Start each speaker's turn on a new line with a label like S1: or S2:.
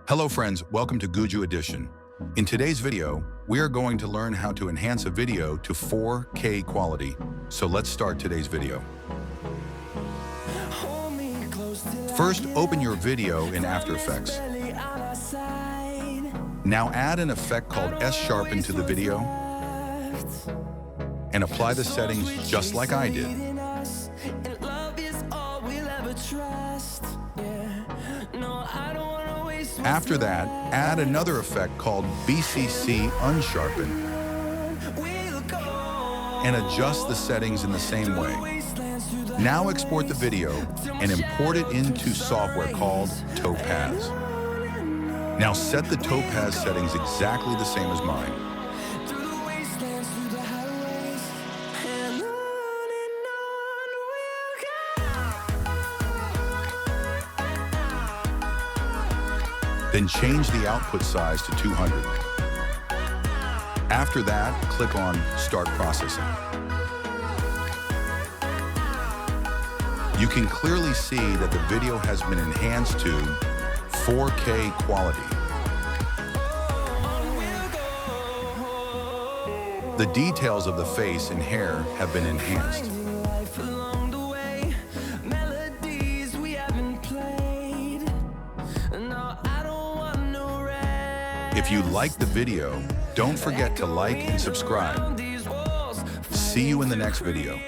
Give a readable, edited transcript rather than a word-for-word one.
S1: Hello friends, welcome to Guju Edition. In today's video, we are going to learn how to enhance a video to 4K quality. So let's start today's video. First, open your video in After Effects. Now add an effect called S-Sharpen to the video and apply the settings just like I did. After that, add another effect called BCC Unsharpen and adjust the settings in the same way. Now export the video and import it into software called Topaz. Now set the Topaz settings exactly the same as mine. Then change the output size to 200. After that, click on Start Processing. You can clearly see that the video has been enhanced to 4K quality. The details of the face and hair have been enhanced. If you liked the video, don't forget to like and subscribe. See you in the next video.